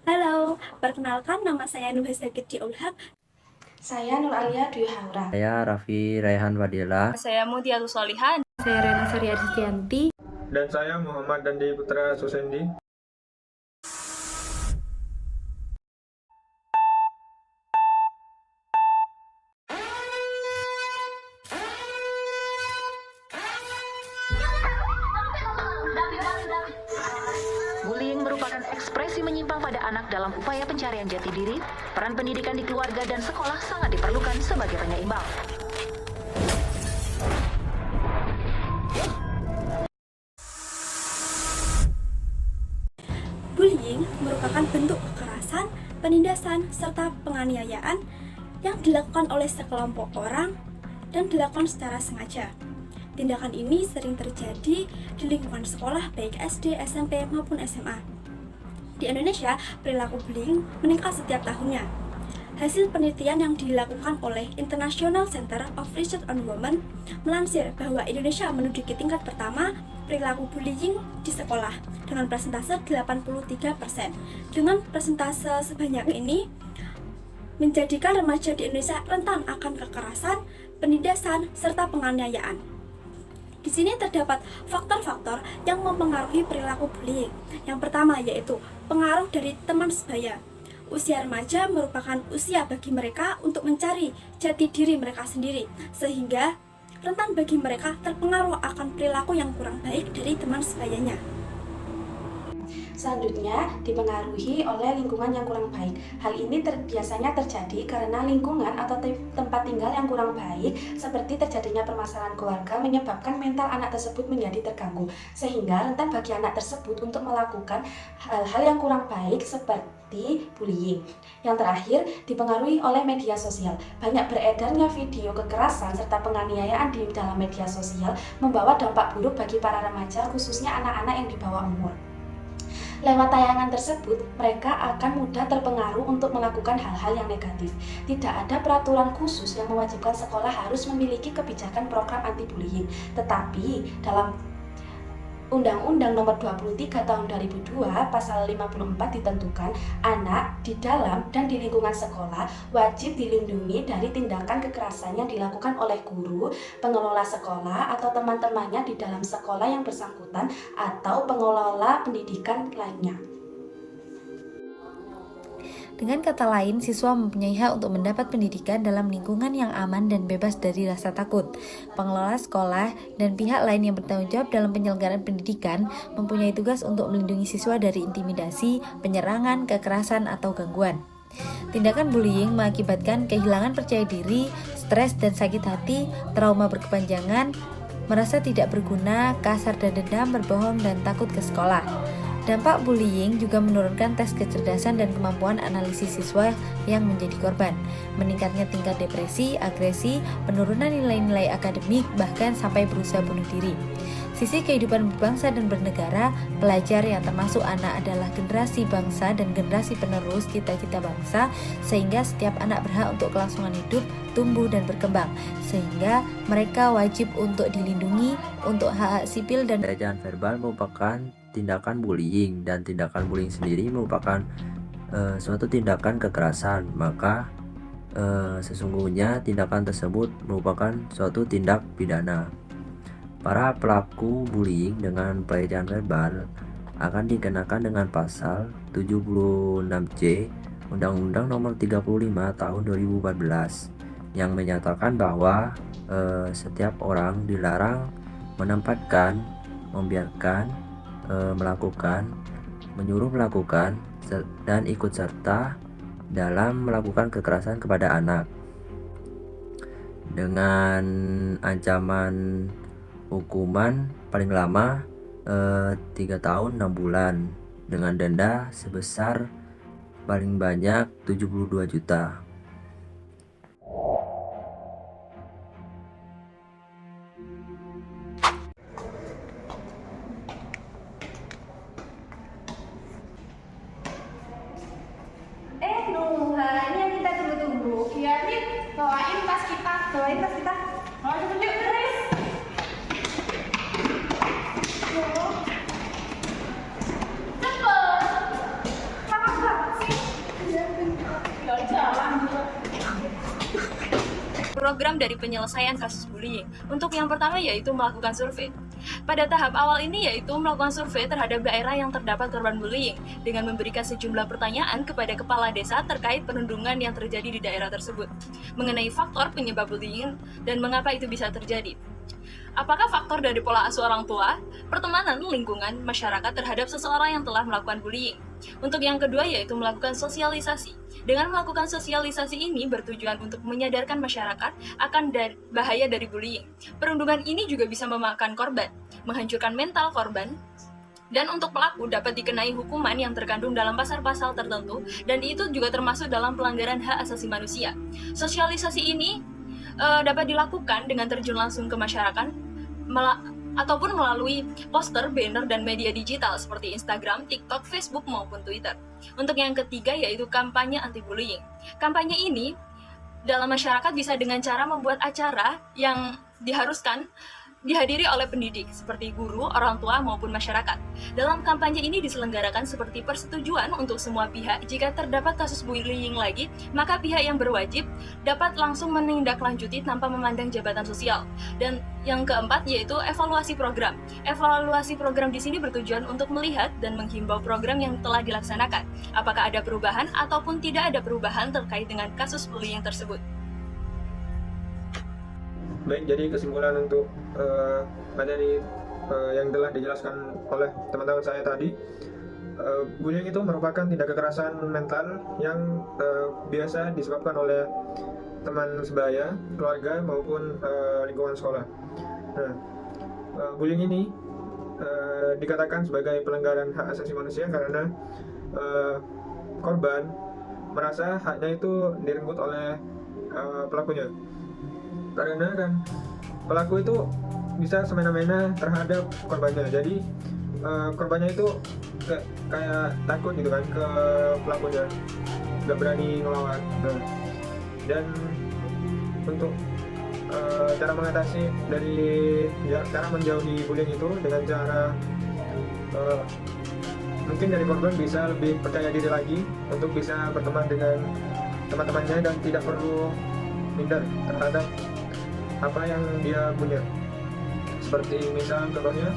Halo, perkenalkan nama saya Nuhasa Gede Ulhak. Saya Nur Alia Dwi Haura. Saya Raffi Raihan Fadila. Saya Mutia Solihan. Saya Rena Sari Adistianti. Dan saya Muhammad Dandi Putra Susendi. Bullying merupakan ekspresi menyimpang pada anak dalam upaya pencarian jati diri. Peran pendidikan di keluarga dan sekolah sangat diperlukan sebagai penyeimbang. Bullying merupakan bentuk kekerasan, penindasan, serta penganiayaan yang dilakukan oleh sekelompok orang dan dilakukan secara sengaja. Tindakan ini sering terjadi di lingkungan sekolah baik SD, SMP, maupun SMA. Di Indonesia, perilaku bullying meningkat setiap tahunnya. Hasil penelitian yang dilakukan oleh International Center of Research on Women melansir bahwa Indonesia menduduki tingkat pertama perilaku bullying di sekolah dengan persentase 83%. Dengan persentase sebanyak ini, menjadikan remaja di Indonesia rentan akan kekerasan, penindasan, serta penganiayaan. Di sini terdapat faktor-faktor yang mempengaruhi perilaku bullying. Yang pertama yaitu pengaruh dari teman sebaya. Usia remaja merupakan usia bagi mereka untuk mencari jati diri mereka sendiri, sehingga rentan bagi mereka terpengaruh akan perilaku yang kurang baik dari teman sebayanya. Selanjutnya, dipengaruhi oleh lingkungan yang kurang baik. Hal ini biasanya terjadi karena lingkungan atau tempat tinggal yang kurang baik, seperti terjadinya permasalahan keluarga, menyebabkan mental anak tersebut menjadi terganggu, sehingga rentan bagi anak tersebut untuk melakukan hal-hal yang kurang baik seperti bullying. Yang terakhir, dipengaruhi oleh media sosial. Banyak beredarnya video kekerasan serta penganiayaan di dalam media sosial membawa dampak buruk bagi para remaja, khususnya anak-anak yang di bawah umur. Lewat tayangan tersebut, mereka akan mudah terpengaruh untuk melakukan hal-hal yang negatif. Tidak ada peraturan khusus yang mewajibkan sekolah harus memiliki kebijakan program anti-bullying. Tetapi, dalam Undang-Undang Nomor 23 Tahun 2002 Pasal 54 ditentukan anak di dalam dan di lingkungan sekolah wajib dilindungi dari tindakan kekerasan yang dilakukan oleh guru, pengelola sekolah atau teman-temannya di dalam sekolah yang bersangkutan atau pengelola pendidikan lainnya. Dengan kata lain, siswa mempunyai hak untuk mendapat pendidikan dalam lingkungan yang aman dan bebas dari rasa takut. Pengelola sekolah dan pihak lain yang bertanggung jawab dalam penyelenggaraan pendidikan mempunyai tugas untuk melindungi siswa dari intimidasi, penyerangan, kekerasan, atau gangguan. Tindakan bullying mengakibatkan kehilangan percaya diri, stres dan sakit hati, trauma berkepanjangan, merasa tidak berguna, kasar dan dendam, berbohong, dan takut ke sekolah. Dampak bullying juga menurunkan tes kecerdasan dan kemampuan analisis siswa yang menjadi korban, meningkatnya tingkat depresi, agresi, penurunan nilai-nilai akademik, bahkan sampai berusaha bunuh diri. Sisi kehidupan berbangsa dan bernegara, pelajar yang termasuk anak adalah generasi bangsa dan generasi penerus cita-cita bangsa, sehingga setiap anak berhak untuk kelangsungan hidup, tumbuh dan berkembang, sehingga mereka wajib untuk dilindungi untuk hak-hak sipil dan Pelecehan verbal merupakan tindakan bullying, dan tindakan bullying sendiri merupakan suatu tindakan kekerasan. Maka sesungguhnya tindakan tersebut merupakan suatu tindak pidana. Para pelaku bullying dengan pelecehan verbal akan dikenakan dengan pasal 76C Undang-Undang Nomor 35 Tahun 2014 yang menyatakan bahwa setiap orang dilarang menempatkan, membiarkan, melakukan, menyuruh melakukan, dan ikut serta dalam melakukan kekerasan kepada anak, dengan ancaman hukuman paling lama 3 tahun 6 bulan dengan denda sebesar paling banyak 72 juta. Ini yang kita tunggu-tunggu. Iya, Nit. Bawain tas kita. Bawain cepet yuk, Chris. Cepet. Lama banget program dari penyelesaian kasus bullying. Untuk yang pertama yaitu melakukan survei. Pada tahap awal ini yaitu melakukan survei terhadap daerah yang terdapat korban bullying dengan memberikan sejumlah pertanyaan kepada kepala desa terkait perundungan yang terjadi di daerah tersebut, mengenai faktor penyebab bullying dan mengapa itu bisa terjadi. Apakah faktor dari pola asuh orang tua, pertemanan, lingkungan, masyarakat terhadap seseorang yang telah melakukan bullying? Untuk yang kedua yaitu melakukan sosialisasi. Dengan melakukan sosialisasi ini bertujuan untuk menyadarkan masyarakat akan bahaya dari bullying. Perundungan ini juga bisa memakan korban, menghancurkan mental korban, dan untuk pelaku dapat dikenai hukuman yang terkandung dalam pasal-pasal tertentu, dan itu juga termasuk dalam pelanggaran hak asasi manusia. Sosialisasi ini dapat dilakukan dengan terjun langsung ke masyarakat ataupun melalui poster, banner, dan media digital seperti Instagram, TikTok, Facebook, maupun Twitter. Untuk yang ketiga yaitu kampanye anti-bullying. Kampanye ini dalam masyarakat bisa dengan cara membuat acara yang diharuskan dihadiri oleh pendidik seperti guru, orang tua, maupun masyarakat. Dalam kampanye ini diselenggarakan seperti persetujuan untuk semua pihak. Jika terdapat kasus bullying lagi, maka pihak yang berwajib dapat langsung menindaklanjuti tanpa memandang jabatan sosial. Dan yang keempat yaitu evaluasi program. Evaluasi program di sini bertujuan untuk melihat dan menghimbau program yang telah dilaksanakan. Apakah ada perubahan ataupun tidak ada perubahan terkait dengan kasus bullying tersebut. Baik, jadi kesimpulan untuk materi yang telah dijelaskan oleh teman-teman saya tadi, bullying itu merupakan tindak kekerasan mental yang biasa disebabkan oleh teman sebaya, keluarga, maupun lingkungan sekolah. Nah, bullying ini dikatakan sebagai pelanggaran hak asasi manusia karena korban merasa haknya itu direnggut oleh pelakunya. Karena kan pelaku itu bisa semena-mena terhadap korbannya, jadi korbannya itu kayak takut gitu kan ke pelakunya, nggak berani ngelawan. Nah, dan untuk cara mengatasi cara menjauhi bullying itu dengan cara mungkin dari korban bisa lebih percaya diri lagi untuk bisa berteman dengan teman-temannya dan tidak perlu minder terhadap apa yang dia punya. Seperti misal contohnya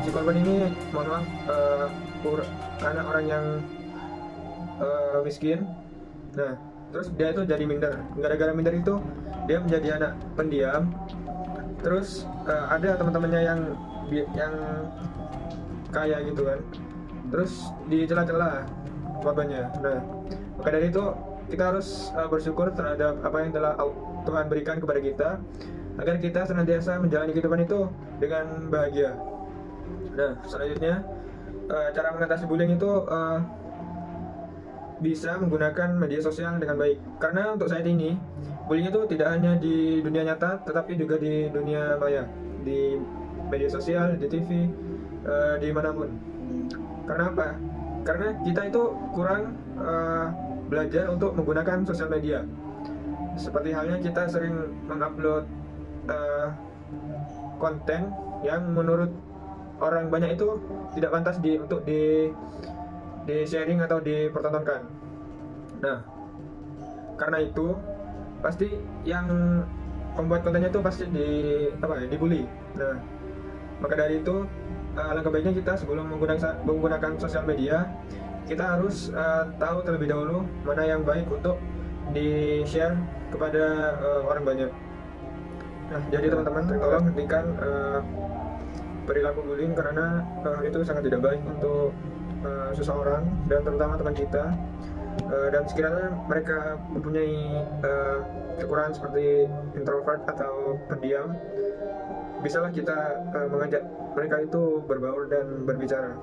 si korban ini mohon maaf anak orang yang miskin. Nah, terus dia itu jadi minder. Gara-gara minder itu dia menjadi anak pendiam. Terus ada teman-temannya yang kaya gitu kan. Terus dicela-cela korbannya. Nah, maka dari itu kita harus bersyukur terhadap apa yang telah Tuhan berikan kepada kita, agar kita senantiasa menjalani kehidupan itu dengan bahagia. Nah, selanjutnya cara mengatasi bullying itu bisa menggunakan media sosial dengan baik. Karena untuk saat ini bullying itu tidak hanya di dunia nyata, tetapi juga di dunia maya, di media sosial, di TV, di manapun. Karena apa? Karena kita itu kurang belajar untuk menggunakan sosial media. Seperti halnya kita sering mengupload konten yang menurut orang banyak itu tidak pantas untuk di sharing atau dipertontonkan. Nah, karena itu pasti yang pembuat kontennya itu pasti dibully. Nah, maka dari itu alangkah baiknya kita sebelum menggunakan sosial media, kita harus tahu terlebih dahulu mana yang baik untuk di-share kepada orang banyak. Nah, jadi teman-teman tolong hentikan perilaku bullying karena itu sangat tidak baik untuk seseorang dan terutama teman kita. Dan sekiranya mereka mempunyai kekurangan seperti introvert atau pendiam, bisalah kita mengajak mereka itu berbaur dan berbicara,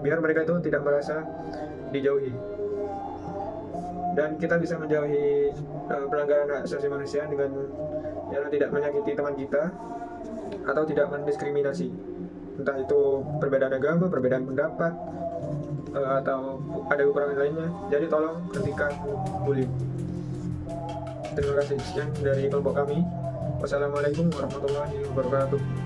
biar mereka itu tidak merasa dijauhi. Dan kita bisa menjauhi pelanggaran hak asasi manusia dengan tidak menyakiti teman kita atau tidak mendiskriminasi, entah itu perbedaan agama, perbedaan pendapat, atau ada kekurangan lainnya. Jadi tolong hentikan bullying. Terima kasih. Sekian dari kelompok kami. Wassalamualaikum warahmatullahi wabarakatuh.